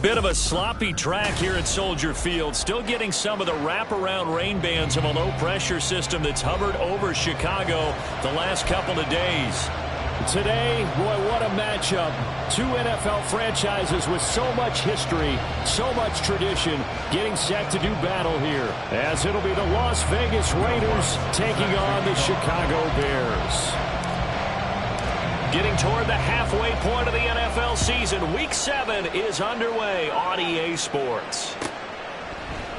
Bit of a sloppy track here at Soldier Field. Still getting some of the wraparound rain bands of a low-pressure system that's hovered over Chicago the last couple of days. Today, boy, what a matchup. Two NFL franchises with so much history, so much tradition, getting set to do battle here. As it'll be the Las Vegas Raiders taking on the Chicago Bears. Getting toward the halfway point of the NFL season. Week 7 is underway on EA Sports.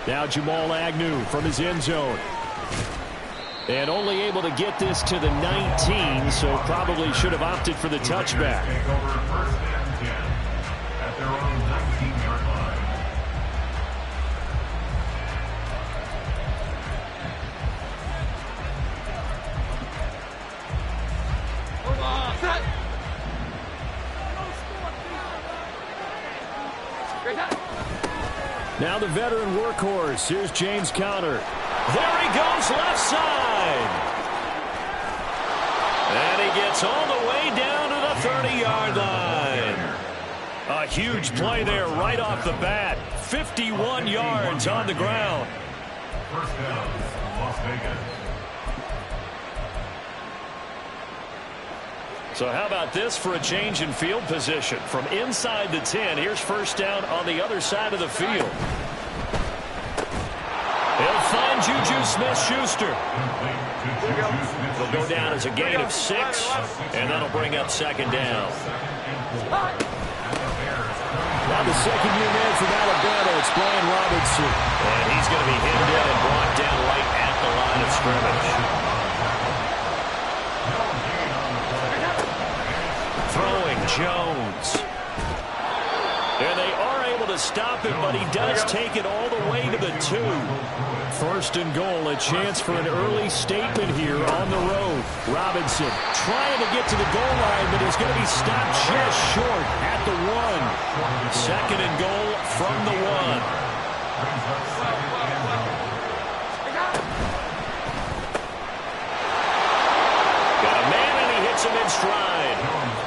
Now Jamal Agnew from his end zone. And only able to get this to the 19, so probably should have opted for the touchback. Now the veteran workhorse. Here's James Conner. There he goes, left side. And he gets all the way down to the 30-yard line. A huge play there right off the bat. 51 yards on the ground. First down, Las Vegas. So how about this for a change in field position? From inside the 10, here's first down on the other side of the field. He'll find Juju Smith-Schuster. He'll go down as a gain of 6, and that'll bring up second down. Now the second-year man from Alabama, it's Brian Robinson. And he's going to be hit dead and brought down right at the line of scrimmage. Throwing Jones. And they are able to stop him, but he does take it all the way to the 2. First and goal, a chance for an early statement here on the road. Robinson trying to get to the goal line, but is going to be stopped just short at the 1. Second and goal from the 1. Got a man, and he hits him in stride.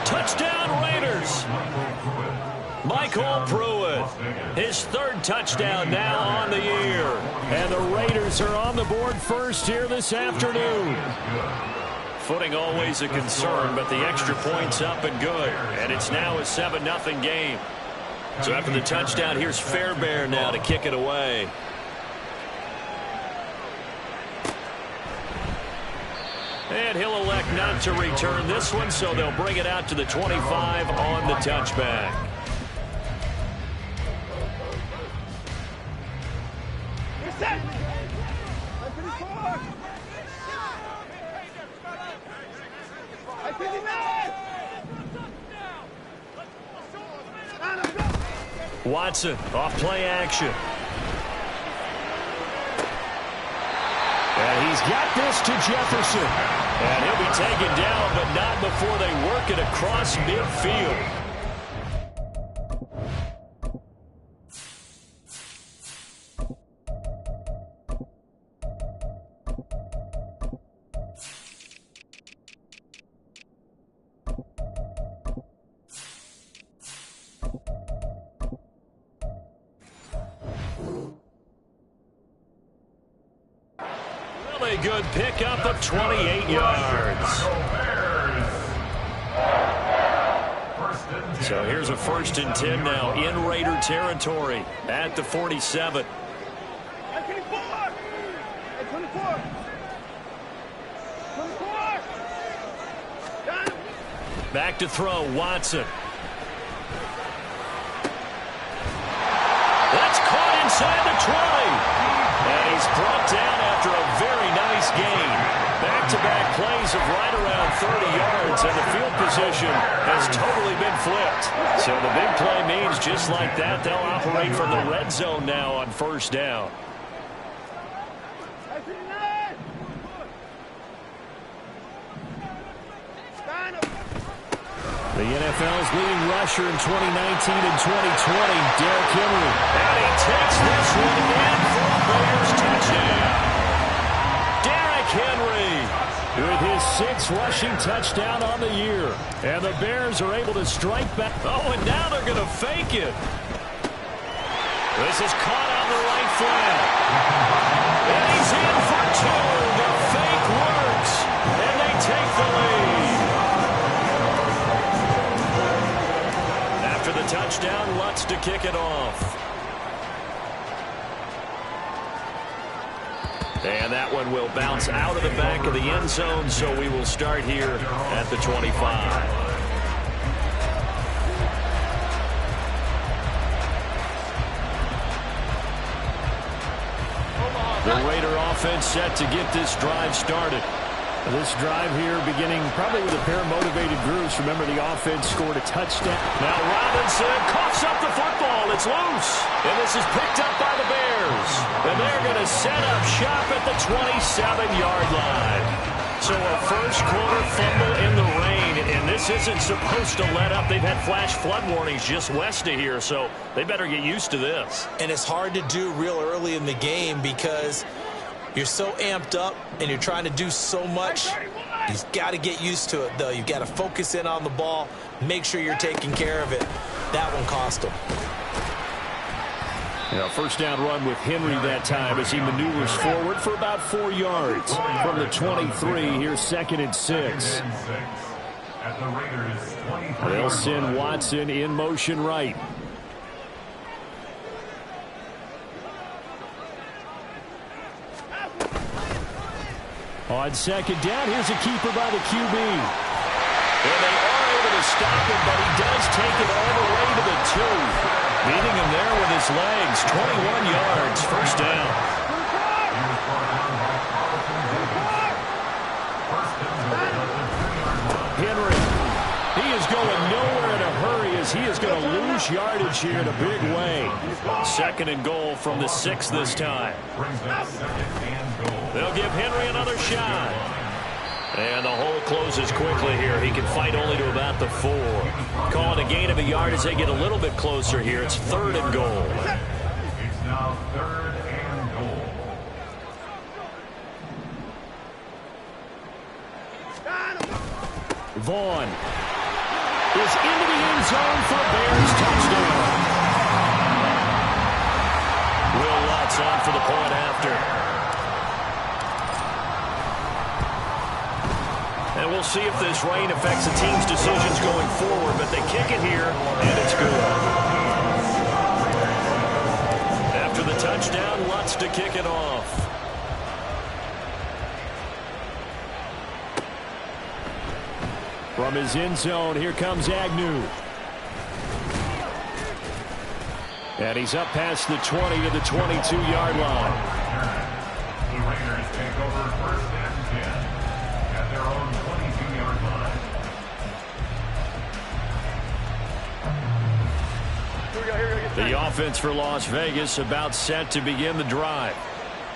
Touchdown, Raiders. Michael Pruitt, his 3rd touchdown now on the year. And the Raiders are on the board first here this afternoon. Footing always a concern, but the extra point's up and good. And it's now a 7-0 game. So after the touchdown, here's Fairbairn now to kick it away. And he'll elect not to return this one, so they'll bring it out to the 25 on the touchback. Watson off play action. And he's got this to Jefferson. And he'll be taken down, but not before they work it across midfield. Really good pickup of 28 yards. So here's a 1st and 10 now in Raider territory at the 47. Back to throw, Watson. That's caught inside the 20. And he's brought down after a very nice gain. Back-to-back plays of right around 30 yards, and the field position has totally been flipped. So the big play means just like that, they'll operate from the red zone now on first down. The NFL's leading rusher in 2019 and 2020, Derrick Henry. And he takes this one in for a Bears touchdown. Derrick Henry with his 6th rushing touchdown on the year. And the Bears are able to strike back. Oh, and now they're going to fake it. This is caught on the right flat. And he's in for two. The fake works. And they take the lead. After the touchdown, Lutz to kick it off. And that one will bounce out of the back of the end zone, so we will start here at the 25. The Raider offense set to get this drive started. This drive here beginning probably with a pair of motivated groups. Remember, the offense scored a touchdown. Now Robinson coughs up the football. It's loose. And this is picked up by the Bears. And they're going to set up shop at the 27-yard line. So a first-quarter fumble in the rain, and this isn't supposed to let up. They've had flash flood warnings just west of here, so they better get used to this. And it's hard to do real early in the game because you're so amped up and you're trying to do so much. You've got to get used to it, though. You've got to focus in on the ball, make sure you're taking care of it. That one cost them. First down run with Henry that time as he maneuvers forward for about 4 yards. From the 23, here's 2nd and 6. At the Raiders 23. They'll send Watson in motion right. On 2nd down, here's a keeper by the QB. And they are able to stop him, but he does take it all the way to the 2. Beating him there with his legs. 21 yards, first down. Henry, he is going nowhere in a hurry as he is going to lose yardage here in a big way. 2nd and goal from the 6 this time. They'll give Henry another shot. And the hole closes quickly here. He can fight only to about the 4. Calling a gain of a yard as they get a little bit closer here. It's 3rd and goal. It's now 3rd and goal. Vaughn is into the end zone for a Bears touchdown. Will Lutz on for the point after. And we'll see if this rain affects the team's decisions going forward, but they kick it here, and it's good. After the touchdown, Lutz to kick it off. From his end zone, here comes Agnew. And he's up past the 20 to the 22-yard line. The Raiders take over 1st and 10 at their own 22-yard line. The offense for Las Vegas about set to begin the drive.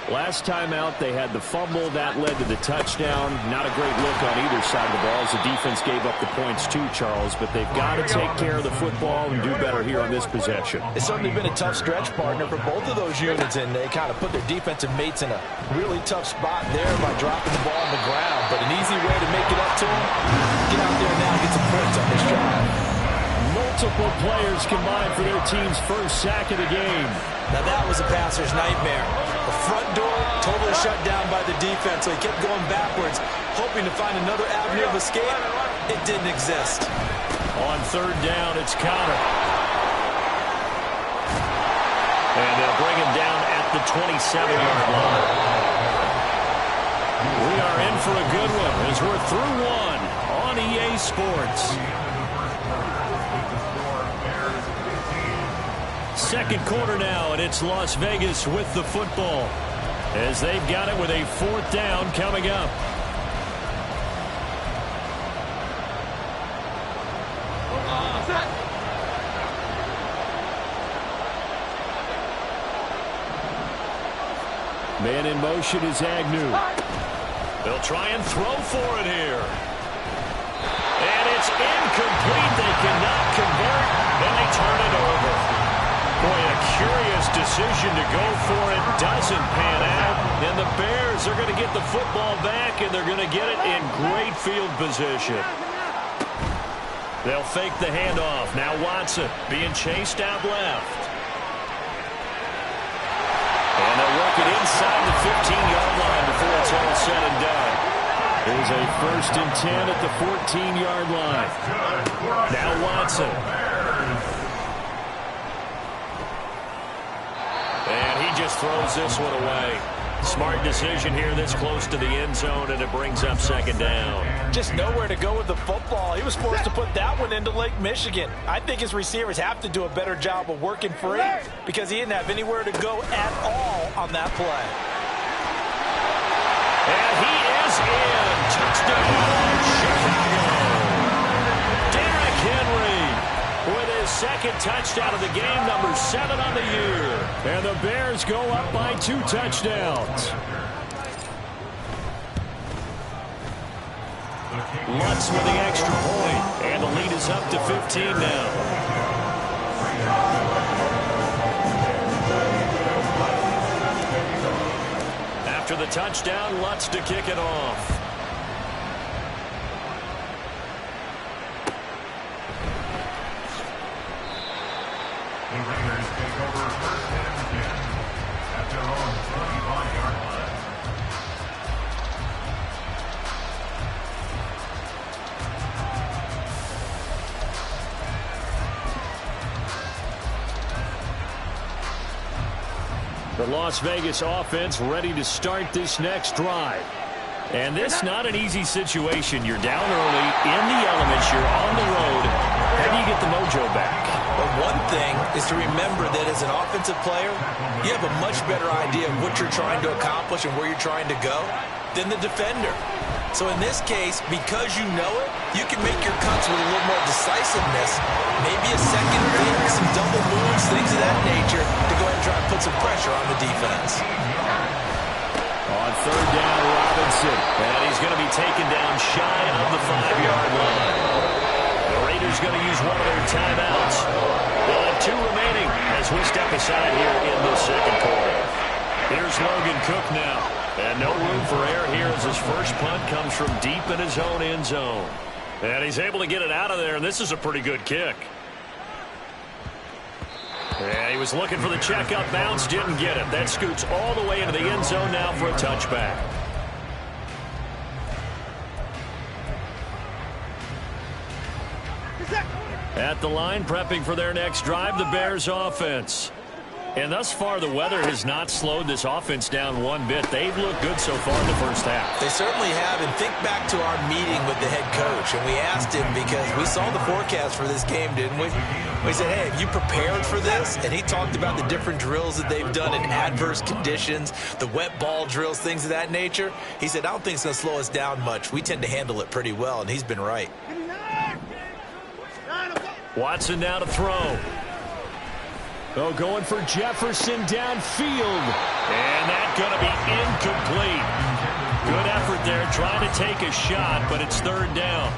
Last time out, they had the fumble. That led to the touchdown. Not a great look on either side of the ball as the defense gave up the points too, Charles. But they've got to take care of the football and do better here on this possession. It's certainly been a tough stretch, partner, for both of those units, and they kind of put their defensive mates in a really tough spot there by dropping the ball on the ground. But an easy way to make it up to them, get out there now and get some points on this drive. Multiple players combined for their team's first sack of the game. Now that was a passer's nightmare. The front door totally shut down by the defense, so he kept going backwards, hoping to find another avenue of escape. It didn't exist. On 3rd down, it's Conner. And they'll bring him down at the 27-yard line. We are in for a good one as we're through one on EA Sports. 2nd quarter now, and it's Las Vegas with the football as they've got it with a 4th down coming up. Man in motion is Agnew. They'll try and throw for it here. And it's incomplete. They cannot convert, and they turn it over. Boy, a curious decision to go for it. Doesn't pan out. And the Bears are going to get the football back, and they're going to get it in great field position. They'll fake the handoff. Now Watson being chased out left. it inside the 15-yard line before it's all said and done. There's a 1st and 10 at the 14-yard line. Now Watson. And he just throws this one away. Smart decision here this close to the end zone, and it brings up 2nd down. Just nowhere to go with the football. He was forced to put that one into Lake Michigan. I think his receivers have to do a better job of working free because he didn't have anywhere to go at all on that play. And he is in. Touchdown, Chicago. Derrick Henry with his 2nd touchdown of the game, number 7 on the year. And the Bears go up by 2 touchdowns. Lutz with the extra point, and the lead is up to 15 now. After the touchdown, Lutz to kick it off. The Raiders take over 1st and 10 at their own 25-yard line. The Las Vegas offense ready to start this next drive. And this not an easy situation. You're down early, in the elements, you're on the road. How do you get the mojo back? But one thing is to remember that as an offensive player, you have a much better idea of what you're trying to accomplish and where you're trying to go than the defender. So in this case, because you know it, you can make your cuts with a little more decisiveness, maybe a second fake, some double moves, things of that nature, to go ahead and try and put some pressure on the defense. On 3rd down, Robinson. And he's going to be taken down shy of the 5-yard line. The Raiders going to use one of their timeouts. They'll have 2 remaining as we step aside here in the 2nd quarter. Here's Logan Cook now. And no room for error here as his first punt comes from deep in his own end zone. And he's able to get it out of there, and this is a pretty good kick. Yeah, he was looking for the checkup bounce, didn't get it. That scoots all the way into the end zone now for a touchback. At the line, prepping for their next drive, the Bears offense. And thus far, the weather has not slowed this offense down one bit. They've looked good so far in the first half. They certainly have. And think back to our meeting with the head coach. And we asked him because we saw the forecast for this game, didn't we? We said, hey, have you prepared for this? And he talked about the different drills that they've done in adverse conditions, the wet ball drills, things of that nature. He said, I don't think it's going to slow us down much. We tend to handle it pretty well, and he's been right. Watson now to throw. Oh, going for Jefferson downfield. And that's going to be incomplete. Good effort there, trying to take a shot, but it's 3rd down.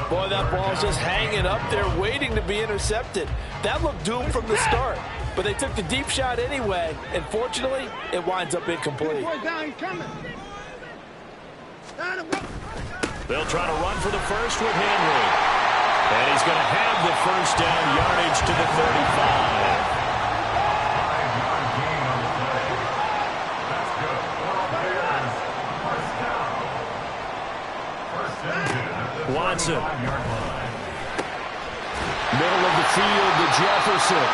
Boy, that ball's just hanging up there, waiting to be intercepted. That looked doomed from the start, but they took the deep shot anyway, and fortunately, it winds up incomplete. They'll try to run for the first with Henry. And he's going to have the 1st down, yardage to the 35. 5-yard gain on the play. That's good. First and 10 at the Watson. 35-yard line. Middle of the field to Jefferson.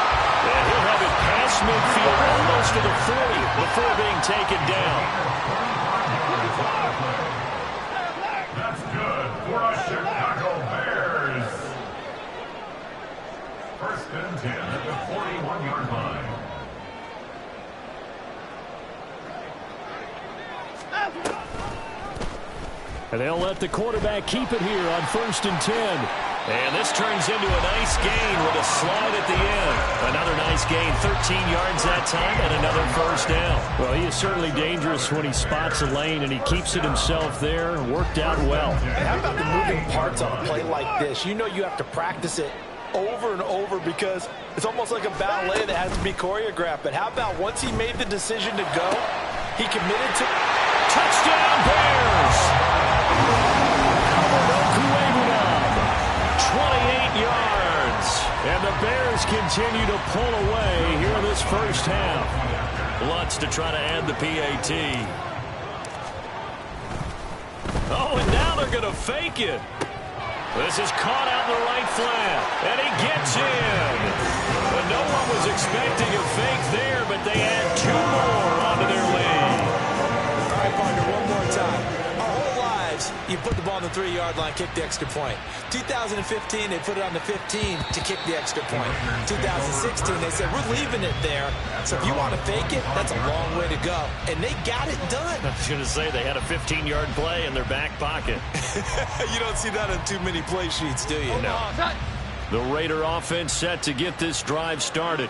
And he'll have it past midfield, almost to the 40, before being taken down. That's good for the Chicago Bears. 1st and 10 at the 41-yard line. And they'll let the quarterback keep it here on 1st and 10. And this turns into a nice gain with a slide at the end. Another nice gain, 13 yards that time, and another 1st down. Well, he is certainly dangerous when he spots a lane, and he keeps it himself there. Worked out well. And how about the moving parts on a play like this? You know you have to practice it over and over because it's almost like a ballet that has to be choreographed. But how about once he made the decision to go, he committed to Touchdown, Bears! 28 yards. And the Bears continue to pull away here in this first half. Lutz to try to add the PAT. Oh, and now they're going to fake it. This is caught out in the right flat, and he gets in. But no one was expecting a fake there, but they add 2 more onto their lead. All right, partner, one more time. Our whole lives, you put the ball on the 3-yard line, kick the extra point. 2015, they put it on the 15 to kick the extra point. 2016, they said, we're leaving it there. So if you want to fake it, that's a long way to go. And they got it done. I was going to say they had a 15-yard play in their back pocket. You don't see that in too many play sheets, do you? No. The Raider offense set to get this drive started.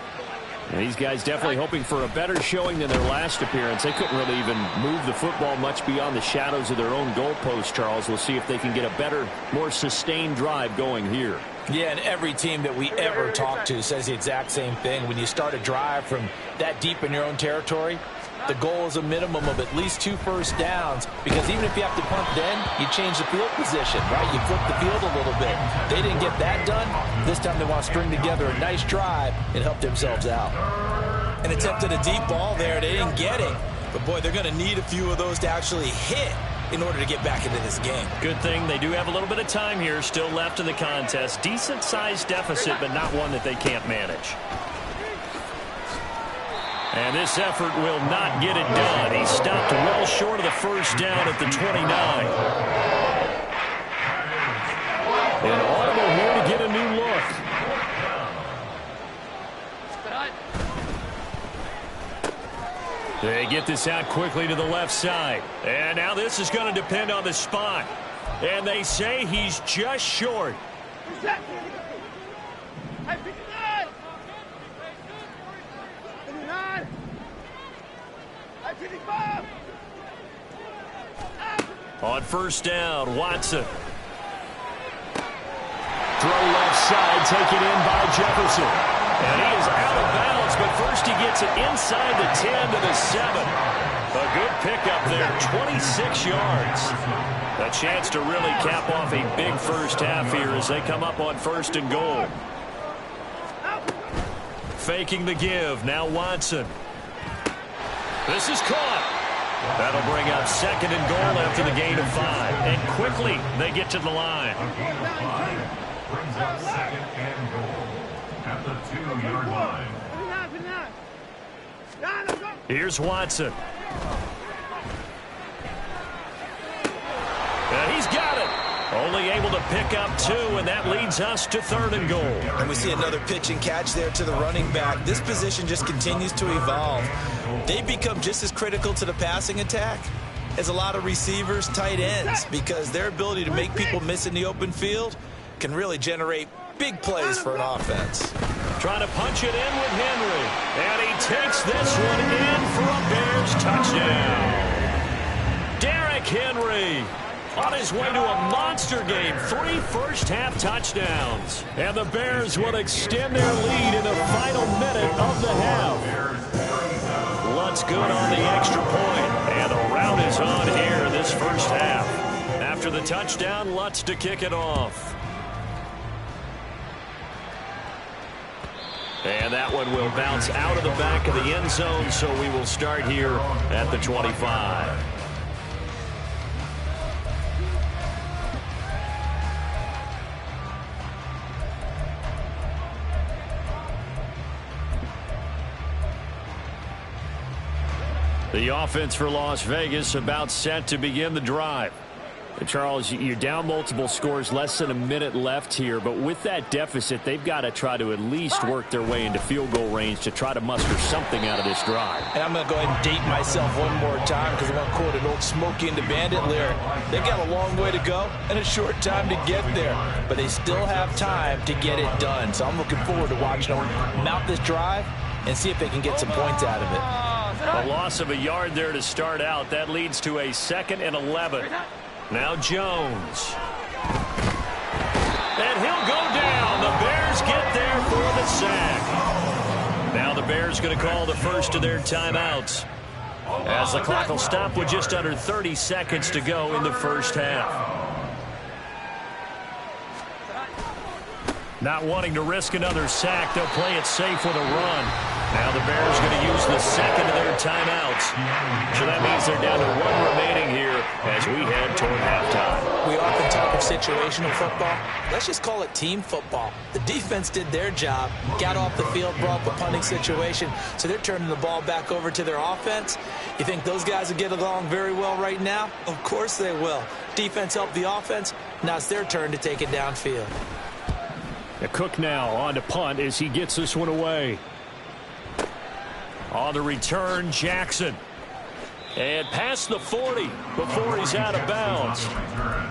And these guys definitely hoping for a better showing than their last appearance. They couldn't really even move the football much beyond the shadows of their own goalpost, Charles. We'll see if they can get a better, more sustained drive going here. Yeah, and every team that we ever talk to says the exact same thing. When you start a drive from that deep in your own territory, the goal is a minimum of at least 2 first downs, because even if you have to punt then, you change the field position, right? You flip the field a little bit. They didn't get that done. This time they want to string together a nice drive and help themselves out. And attempted a deep ball there. They didn't get it. But, boy, they're going to need a few of those to actually hit in order to get back into this game. Good thing they do have a little bit of time here still left in the contest. Decent-sized deficit, but not one that they can't manage. And this effort will not get it done. He stopped well short of the first down at the 29. An audible here to get a new look. They get this out quickly to the left side. And now this is going to depend on the spot. And they say he's just short. On first down, Watson. Throw left side, taken in by Jefferson. And he is out of bounds, but first he gets it inside the 10 to the 7. A good pickup there, 26 yards. A chance to really cap off a big first half here as they come up on 1st and goal. Faking the give, now Watson. This is caught. That'll bring up 2nd and goal after the gain of 5. And quickly they get to the line. Brings up 2nd and goal at the 2-yard line. Here's Watson. And he's got it. Only able to pick up 2, and that leads us to 3rd and goal. And we see another pitch and catch there to the running back. This position just continues to evolve. They become just as critical to the passing attack as a lot of receivers, tight ends, because their ability to make people miss in the open field can really generate big plays for an offense. Trying to punch it in with Henry. And he takes this one in for a Bears touchdown. Derrick Henry on his way to a monster game. 3 first-half touchdowns. And the Bears will extend their lead in the final minute of the half. Lutz good on the extra point. And the rout is on here this first half. After the touchdown, Lutz to kick it off. And that one will bounce out of the back of the end zone, so we will start here at the 25. The offense for Las Vegas about set to begin the drive. Charles, you're down multiple scores, less than a minute left here, but with that deficit, they've got to try to at least work their way into field goal range to try to muster something out of this drive. And I'm going to go ahead and date myself one more time because I'm going to quote an old Smokey and the Bandit lyric. They've got a long way to go and a short time to get there, but they still have time to get it done. So I'm looking forward to watching them mount this drive and see if they can get some points out of it. A loss of a yard there to start out. That leads to a 2nd and 11. Now Jones. And he'll go down. The Bears get there for the sack. Now the Bears going to call the first of their timeouts, as the clock will stop with just under 30 seconds to go in the first half. Not wanting to risk another sack, they'll play it safe with a run. Now the Bears going to use the second of their timeouts. So that means they're down to 1 remaining here as we head toward halftime. We often talk of situational football. Let's just call it team football. The defense did their job, got off the field, brought the punting situation, so they're turning the ball back over to their offense. You think those guys will get along very well right now? Of course they will. Defense helped the offense. Now it's their turn to take it downfield. Cook now on to punt as he gets this one away. On the return, Jackson. And past the 40 before he's out of bounds.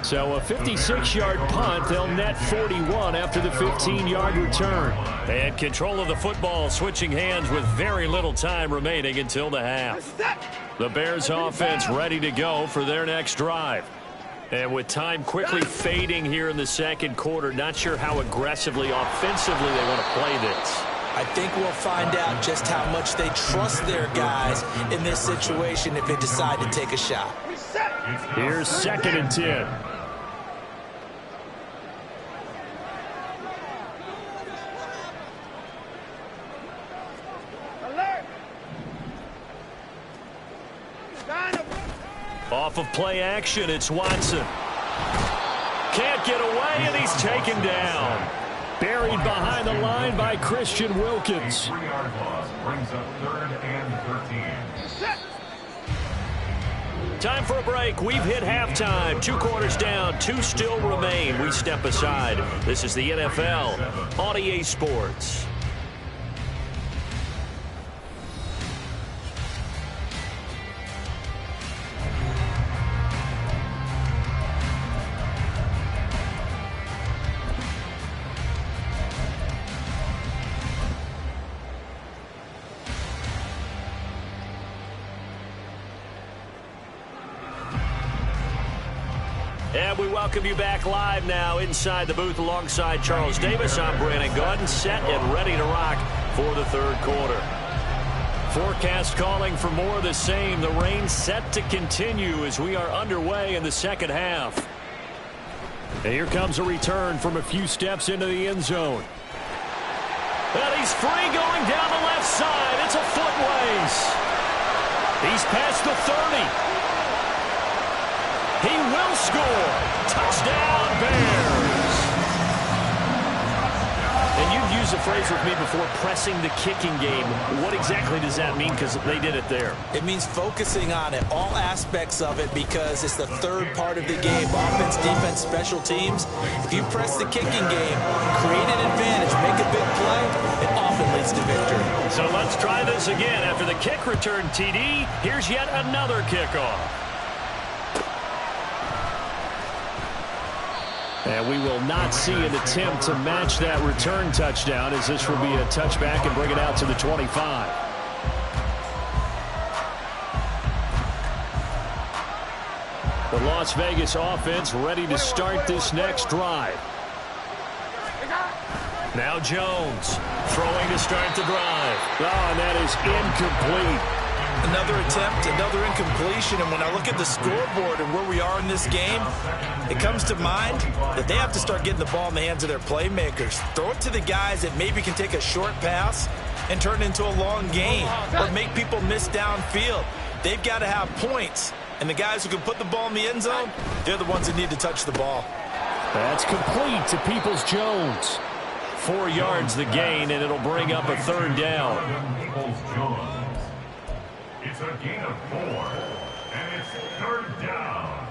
So a 56-yard punt. They'll net 41 after the 15-yard return. And control of the football switching hands with very little time remaining until the half. The Bears offense ready to go for their next drive. And with time quickly fading here in the second quarter, not sure how aggressively, offensively they want to play this. I think we'll find out just how much they trust their guys in this situation if they decide to take a shot. Here's 2nd and 10. Off of play action, it's Watson. Can't get away, and he's taken down. Buried behind the line by Christian Wilkins. 3-yard loss brings up 3rd and 13. Time for a break. We've hit halftime. 2 quarters down, 2 still remain. We step aside. This is the NFL on EA Sports. And we welcome you back live now inside the booth alongside Charles Davis. I'm Brandon Gaudin, set and ready to rock for the 3rd quarter. Forecast calling for more of the same. The rain set to continue as we are underway in the second half. And here comes a return from a few steps into the end zone. And he's free going down the left side. It's a foot race. He's past the 30. He will score. Touchdown, Bears. And you've used the phrase with me before, pressing the kicking game. What exactly does that mean? Because they did it there. It means focusing on it, all aspects of it, because it's the 3rd part of the game. Offense, defense, special teams. If you press the kicking game, create an advantage, make a big play, it often leads to victory. So let's try this again. After the kick return, TD, here's yet another kickoff. And we will not see an attempt to match that return touchdown, as this will be a touchback and bring it out to the 25. The Las Vegas offense ready to start this next drive. Now Jones throwing to start the drive. Oh, and that is incomplete. Another attempt, another incompletion, and when I look at the scoreboard and where we are in this game, it comes to mind that they have to start getting the ball in the hands of their playmakers. Throw it to the guys that maybe can take a short pass and turn it into a long gain or make people miss downfield. They've got to have points, and the guys who can put the ball in the end zone, they're the ones that need to touch the ball. That's complete to Peoples-Jones. 4 yards the gain, and it'll bring up a 3rd down. It's a gain of 4, and it's 3rd down.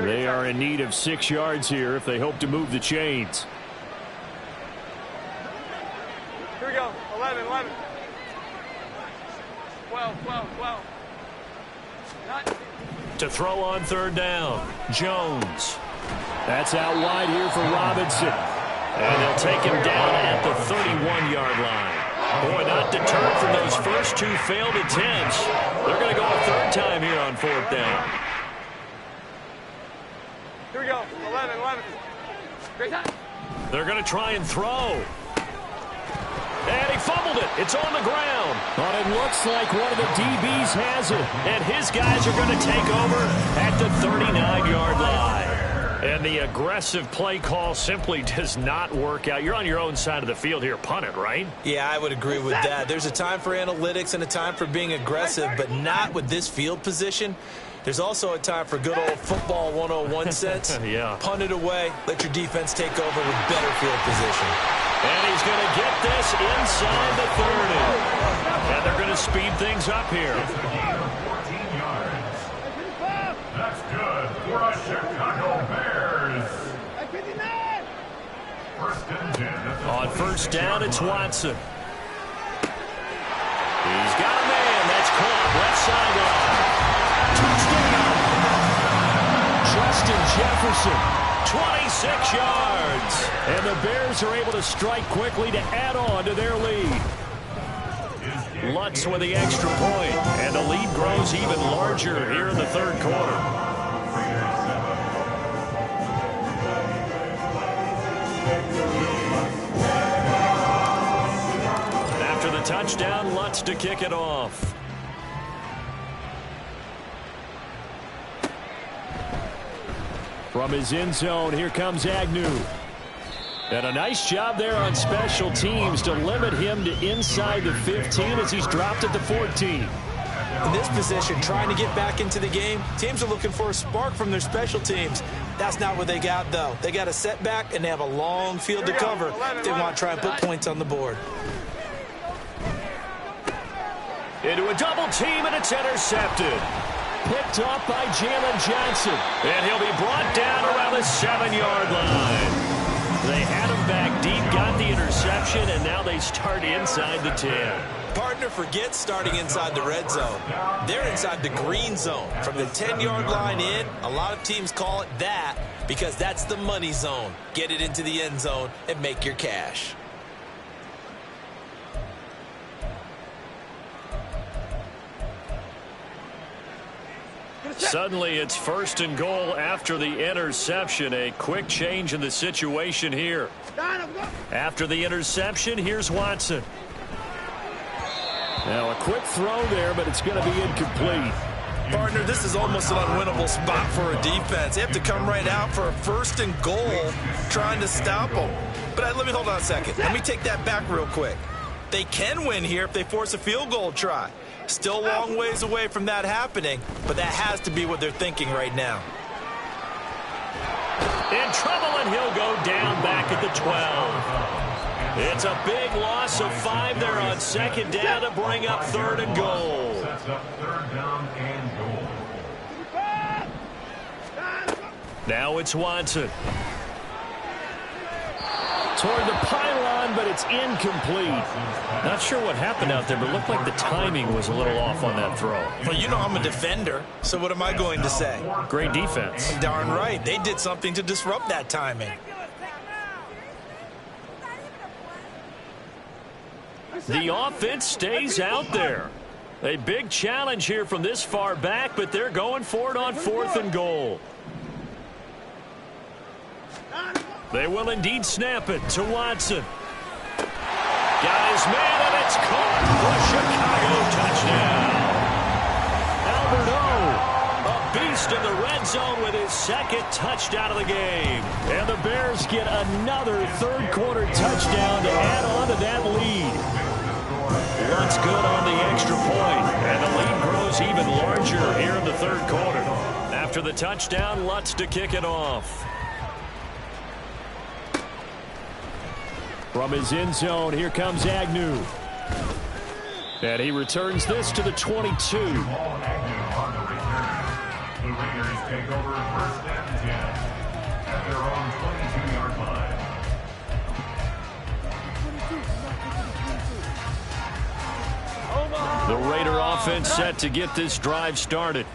They are in need of 6 yards here if they hope to move the chains. Here we go. 11, 12. 12. To throw on 3rd down, Jones. That's out wide here for Robinson. And they'll take him down at the 31-yard line. Boy, not deterred from those first 2 failed attempts. They're going to go a 3rd time here on 4th down. Here we go. 11. Great time. They're going to try and throw. And he fumbled it. It's on the ground. But it looks like one of the DBs has it. And his guys are going to take over at the 39-yard line. And the aggressive play call simply does not work out. You're on your own side of the field here. Punt it, right? Yeah, I would agree with that. There's a time for analytics and a time for being aggressive, but not with this field position. There's also a time for good old football 101 sense. Yeah. Punt it away. Let your defense take over with better field position. And he's going to get this inside the 30. And they're going to speed things up here. 14 yards. That's good for a Chicago Bears. First and 10. On first down, it's Watson. He's got a man. That's caught. Left sideline. Touchdown. Justin Jefferson. 26 yards. And the Bears are able to strike quickly to add on to their lead. Lutz with the extra point. And the lead grows even larger here in the third quarter. After the touchdown, Lutz to kick it off. From his end zone, here comes Agnew. And a nice job there on special teams to limit him to inside the 15 as he's dropped at the 14. In this position, trying to get back into the game, teams are looking for a spark from their special teams. That's not what they got, though. They got a setback, and they have a long field to cover if they want to try and put points on the board. Into a double team, and it's intercepted. Picked off by Jalen Johnson. And he'll be brought down around the 7-yard line. They had him back deep, got the interception, and now they start inside the 10. Partner, forget starting inside the red zone. They're inside the green zone. From the 10-yard line in, a lot of teams call it that because that's the money zone. Get it into the end zone and make your cash. Suddenly, it's first and goal after the interception. A quick change in the situation here. After the interception, here's Watson. Now, a quick throw there, but it's going to be incomplete. Partner, this is almost an unwinnable spot for a defense. They have to come right out for a first and goal trying to stop them. But let me hold on a second. Let me take that back real quick. They can win here if they force a field goal try. Still a long ways away from that happening, but that has to be what they're thinking right now. In trouble, and he'll go down back at the 12. It's a big loss of 5 there on second down to bring up third and goal. Sets up third down and goal. Now it's Watson. Toward the pylon, but it's incomplete. Not sure what happened out there, but it looked like the timing was a little off on that throw. Well, you know I'm a defender, so what am I going to say? Great defense. Darn right. They did something to disrupt that timing. The offense stays out there. A big challenge here from this far back, but they're going for it on fourth and goal. They will indeed snap it to Watson. Got his man, and it's caught for Chicago touchdown. Albert O, a beast in the red zone with his second touchdown of the game. And the Bears get another third quarter touchdown to add on to that lead. Lutz good on the extra point, and the lead grows even larger here in the third quarter. After the touchdown, Lutz to kick it off. From his end zone, here comes Agnew. And he returns this to the 22. Ball Agnew on the return. The Raiders take over first and 10 at their own 22-yard line. The Raider offense set to get this drive started.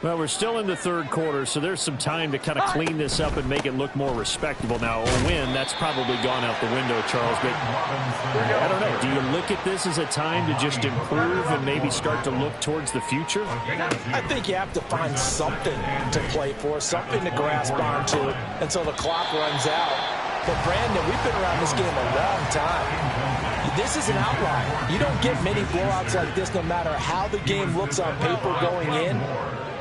Well, we're still in the third quarter, so there's some time to kind of clean this up and make it look more respectable. Now, a win, that's probably gone out the window, Charles. But I don't know. Do you look at this as a time to just improve and maybe start to look towards the future? I think you have to find something to play for, something to grasp onto until the clock runs out. But, Brandon, we've been around this game a long time. This is an outlier. You don't get many blowouts like this no matter how the game looks on paper going in.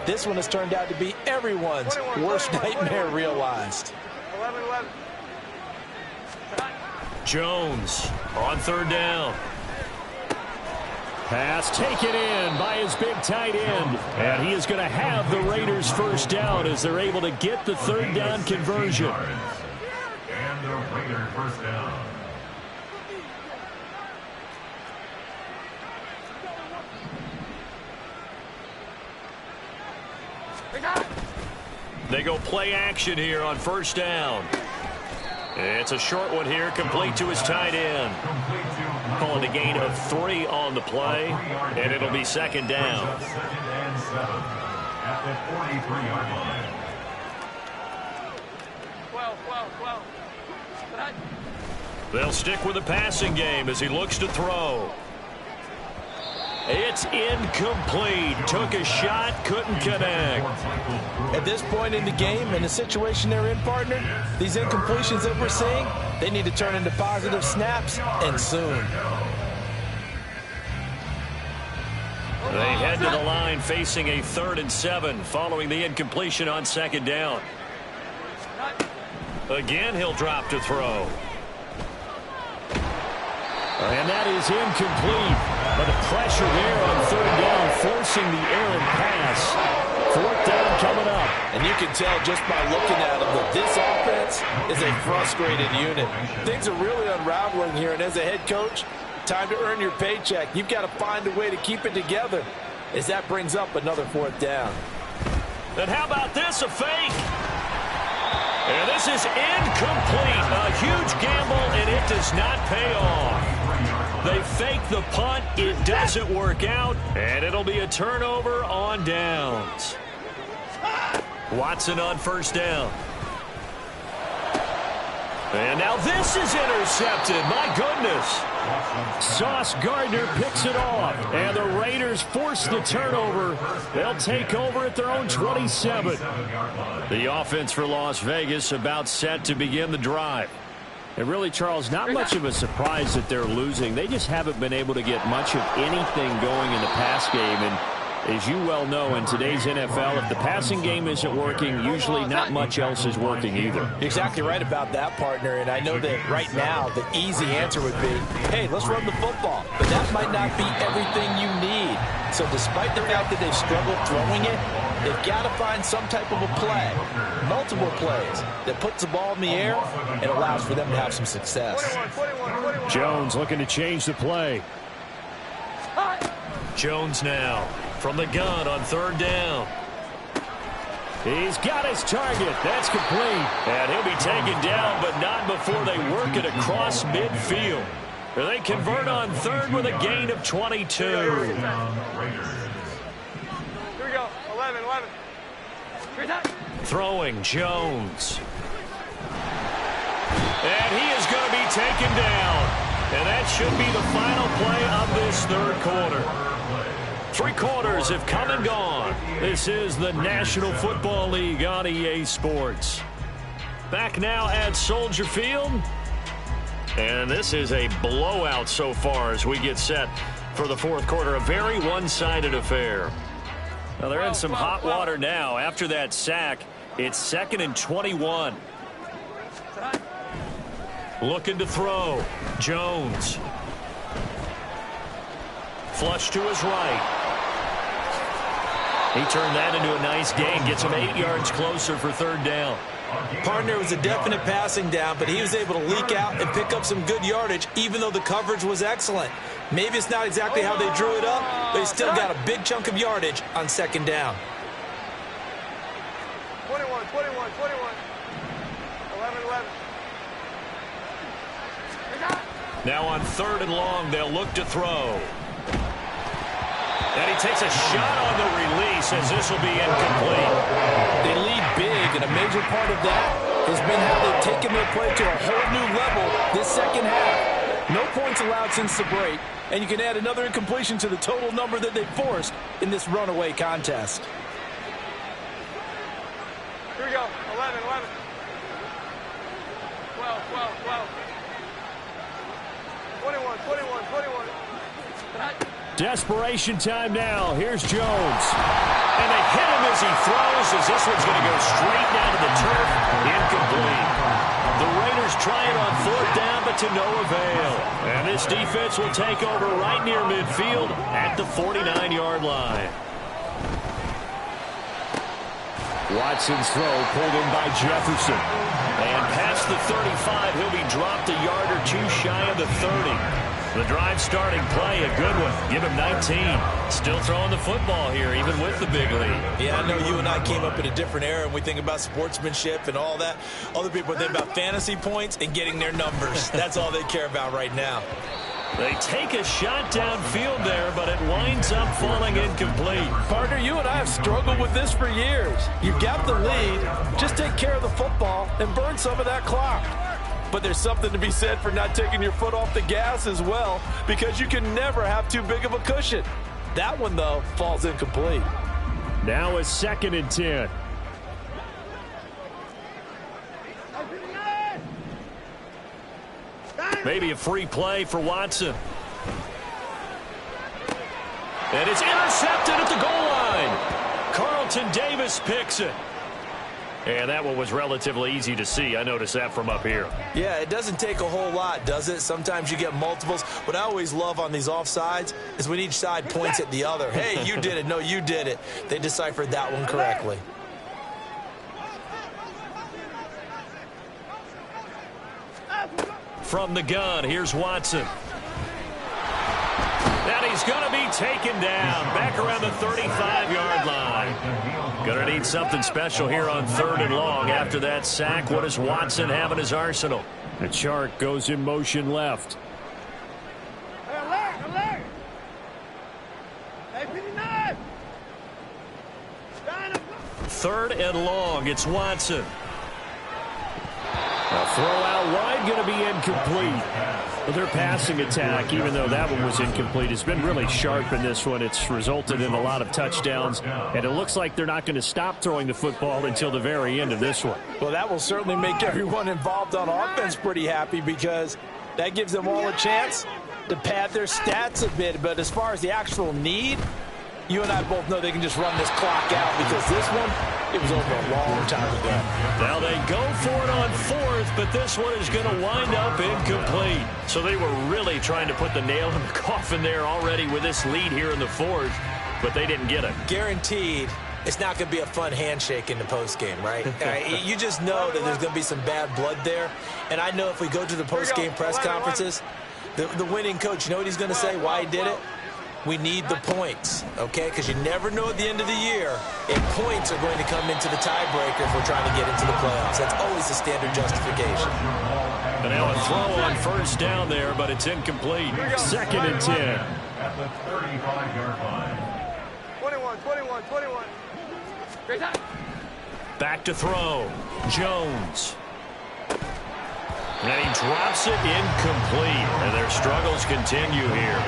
This one has turned out to be everyone's worst nightmare realized. 11-11. Jones on third down. Pass taken in by his big tight end. And he is going to have the Raiders first down as they're able to get the third down conversion. And the Raiders first down. They go play action here on first down. It's a short one here, complete to his tight end. Calling a gain of 3 on the play, and it'll be second down. Second and 7 at the 43-yard line. 12. They'll stick with the passing game as he looks to throw. It's incomplete. Took a shot, couldn't connect. At this point in the game, in the situation they're in, partner, these incompletions that we're seeing, they need to turn into positive snaps, and soon. They head to the line facing a 3rd and 7 following the incompletion on second down. Again, he'll drop to throw. And that is incomplete. But the pressure there on third down, forcing the errant pass. Fourth down coming up. And you can tell just by looking at them that this offense is a frustrated unit. Things are really unraveling here, and as a head coach, time to earn your paycheck. You've got to find a way to keep it together as that brings up another fourth down. And how about this, a fake? And this is incomplete. A huge gamble, and it does not pay off. They fake the punt. It doesn't work out, and it'll be a turnover on downs. Watson on first down. And now this is intercepted. My goodness. Sauce Gardner picks it off, and the Raiders force the turnover. They'll take over at their own 27. The offense for Las Vegas about set to begin the drive. And really, Charles, not much of a surprise that they're losing. They just haven't been able to get much of anything going in the pass game. And as you well know, in today's NFL, if the passing game isn't working, usually not much else is working either. You're exactly right about that, partner. And I know that right now the easy answer would be, hey, let's run the football. But that might not be everything you need. So despite the fact that they've struggled throwing it, they've got to find some type of a play, multiple plays, that puts the ball in the air and allows for them to have some success. 21. Jones looking to change the play. Jones now from the gun on third down. He's got his target. That's complete. And he'll be taken down, but not before they work it across midfield. They convert on third with a gain of 22. Here we go. 11. Throwing Jones. And he is going to be taken down. And that should be the final play of this third quarter. 3 quarters have come and gone. This is the National Football League on EA Sports. Back now at Soldier Field. And this is a blowout so far as we get set for the fourth quarter. A very one-sided affair. Now they're in some hot water now. After that sack, it's 2nd and 21. Looking to throw. Jones. Flush to his right. He turned that into a nice gain. Gets him 8 yards closer for third down. Partner, was a definite passing down, but he was able to leak out and pick up some good yardage, even though the coverage was excellent. Maybe it's not exactly how they drew it up, but he still got a big chunk of yardage on second down. 21. 11. Now on third and long, they'll look to throw. And he takes a shot on the release as this will be incomplete. They lead big, and a major part of that has been how they've taken their play to a whole new level this second half. No points allowed since the break, and you can add another incompletion to the total number that they forced in this runaway contest. Here we go. 11. 12. 21, 21, 21. Desperation time now. Here's Jones. And they hit him as he throws, as this one's going to go straight down to the turf. Incomplete. The Raiders try it on 4th down, but to no avail. And this defense will take over right near midfield at the 49-yard line. Watson's throw pulled in by Jefferson. And past the 35, he'll be dropped a yard or two shy of the 30. The drive starting play, a good one. Give him 19. Still throwing the football here, even with the big lead. Yeah, I know you and I came up in a different era, and we think about sportsmanship and all that. Other people think about fantasy points and getting their numbers. That's all they care about right now. They take a shot downfield there, but it winds up falling incomplete. Partner, you and I have struggled with this for years. You've got the lead. Just take care of the football and burn some of that clock. But there's something to be said for not taking your foot off the gas as well, because you can never have too big of a cushion. That one, though, falls incomplete. Now a 2nd and 10. Maybe a free play for Watson. And it's intercepted at the goal line. Carlton Davis picks it. And that one was relatively easy to see. I noticed that from up here. Yeah, it doesn't take a whole lot, does it? Sometimes you get multiples. What I always love on these offsides is when each side points at the other. Hey, you did it. No, you did it. They deciphered that one correctly. From the gun, here's Watson. And he's going to be taken down back around the 35-yard line. Going to need something special here on 3rd and long. After that sack, what does Watson have in his arsenal? The chart goes in motion left. Alert! Hey, 59! 3rd and long, it's Watson. A throw out wide, going to be incomplete. Well, their passing attack, even though that one was incomplete, has been really sharp in this one. It's resulted in a lot of touchdowns, and it looks like they're not going to stop throwing the football until the very end of this one. Well, that will certainly make everyone involved on offense pretty happy, because that gives them all a chance to pad their stats a bit. But as far as the actual need, you and I both know they can just run this clock out, because this one, it was over a long time ago. Now they go for it on 4th, but this one is going to wind up incomplete. So they were really trying to put the nail in the coffin there already with this lead here in the 4th, but they didn't get it. Guaranteed, it's not going to be a fun handshake in the postgame, right? You just know that there's going to be some bad blood there. And I know if we go to the postgame press conferences, the winning coach, you know what he's going to say, why he did it? We need the points, okay? Because you never know at the end of the year if points are going to come into the tiebreaker if we're trying to get into the playoffs. That's always the standard justification. And now a throw on 1st down there, but it's incomplete. 2nd and 10. At the 35-yard line. 21. Great time. Back to throw. Jones. And he drops it incomplete. And their struggles continue here.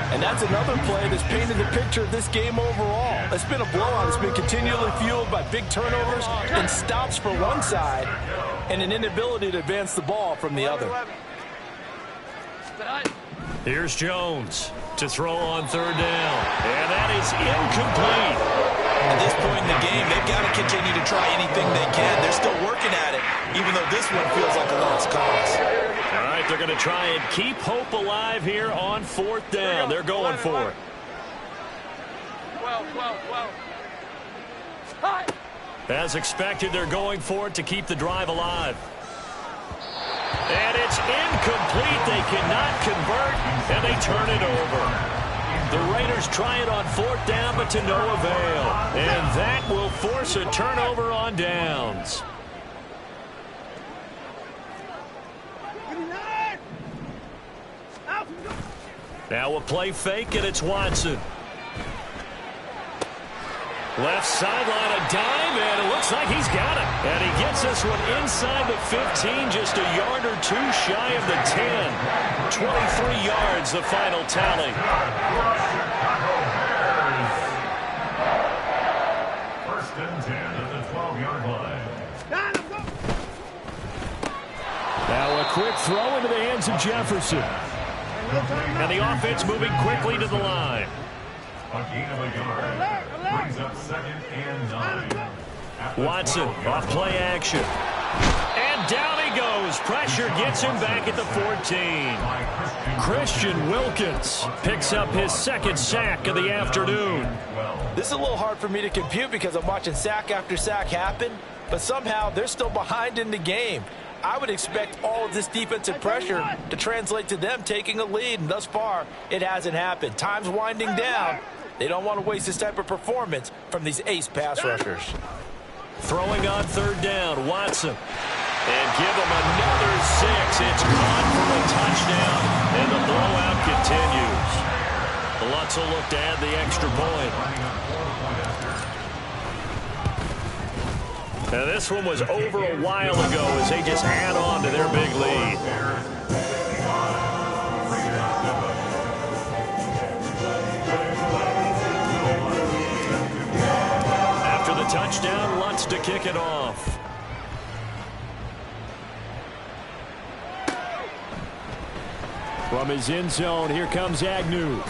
And that's another play that's painted the picture of this game overall. It's been a blowout. It's been continually fueled by big turnovers and stops for one side and an inability to advance the ball from the other. Here's Jones to throw on 3rd down. And that is incomplete. At this point in the game, they've got to continue to try anything they can. They're still working at it, even though this one feels like a lost cause. All right, they're going to try and keep hope alive here on 4th down. They're going for it. 12. As expected, they're going for it to keep the drive alive. And it's incomplete. They cannot convert, and they turn it over. The Raiders try it on 4th down, but to no avail. And that will force a turnover on downs. Now a play fake, and it's Watson. Left sideline, a dive, and it looks like he's got it. And he gets this one inside the 15, just a yard or two shy of the 10. 23 yards, the final tally. First and 10 at the 12-yard line. Now a quick throw into the hands of Jefferson. And the offense moving quickly to the line. A gain of a yard. Brings up 2nd and 9. Watson off play action. And down he goes. Pressure gets him back at the 14. Christian Wilkins picks up his 2nd sack of the afternoon. This is a little hard for me to compute because I'm watching sack after sack happen, but somehow they're still behind in the game. I would expect all of this defensive pressure to translate to them taking a lead, and thus far, it hasn't happened. Time's winding down. They don't want to waste this type of performance from these ace pass rushers. Throwing on 3rd down, Watson. And give him another 6. It's caught for a touchdown, and the blowout continues. The Lutz will look to add the extra point. Now this one was over a while ago as they just add on to their big lead. After the touchdown, Lutz to kick it off. From his end zone, here comes Agnew.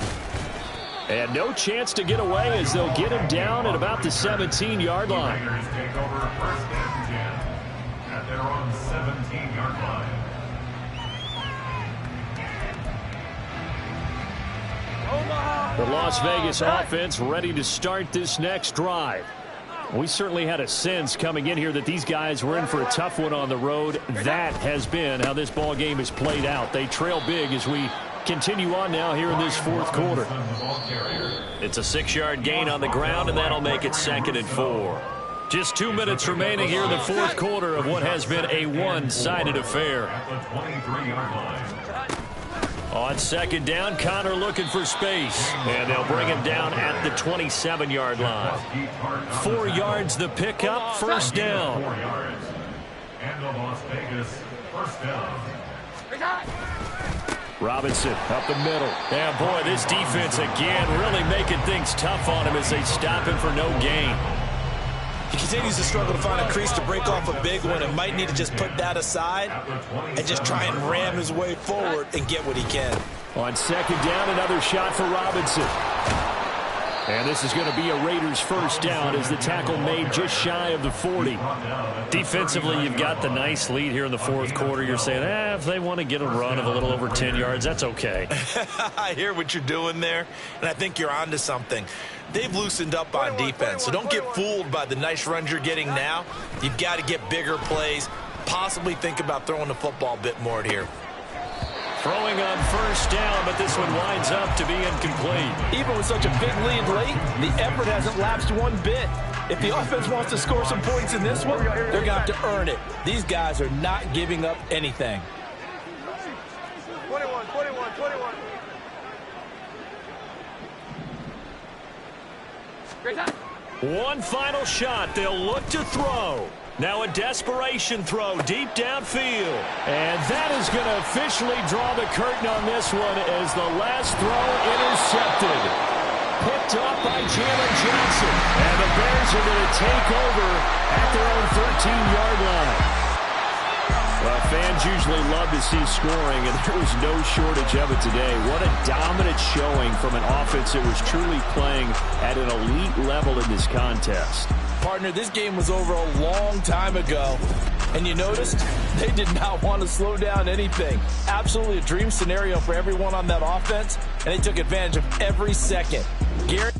And no chance to get away as they'll get him down at about the 17-yard line. Raiders take over 1st and 10 at their own 17-yard line. The Las Vegas offense ready to start this next drive. We certainly had a sense coming in here that these guys were in for a tough one on the road. That has been how this ball game has played out. They trail big as we continue on now here in this 4th quarter. It's a 6-yard gain on the ground, and that'll make it 2nd and 4. Just 2 minutes remaining here in the 4th quarter of what has been a one-sided affair. At the 23-yard line. On 2nd down, Connor looking for space. And they'll bring him down at the 27-yard line. 4 yards the pickup, 1st down. 4 yards. And the Las Vegas 1st down. Robinson up the middle. And boy, this defense again really making things tough on him as they stop him for no gain. He continues to struggle to find a crease to break off a big one and might need to just put that aside and just try and ram his way forward and get what he can. On 2nd down, another shot for Robinson. And this is going to be a Raiders 1st down as the tackle made just shy of the 40. Defensively, you've got the nice lead here in the 4th quarter. You're saying, if they want to get a run of a little over 10 yards, that's okay. I hear what you're doing there, and I think you're onto something. They've loosened up on defense, so don't get fooled by the nice runs you're getting now. You've got to get bigger plays, possibly think about throwing the football a bit more here. Throwing on 1st down, but this one winds up to be incomplete. Even with such a big lead late, the effort hasn't lapsed one bit. If the offense wants to score some points in this one, they're going to have to earn it. These guys are not giving up anything. 21. One final shot. They'll look to throw. Now a desperation throw deep downfield. And that is going to officially draw the curtain on this one as the last throw intercepted. Picked up by Jalen Johnson. And the Bears are going to take over at their own 13-yard line. Well, fans usually love to see scoring, and there was no shortage of it today. What a dominant showing from an offense that was truly playing at an elite level in this contest. Partner, this game was over a long time ago, and you noticed they did not want to slow down anything. Absolutely a dream scenario for everyone on that offense, and they took advantage of every second. Gary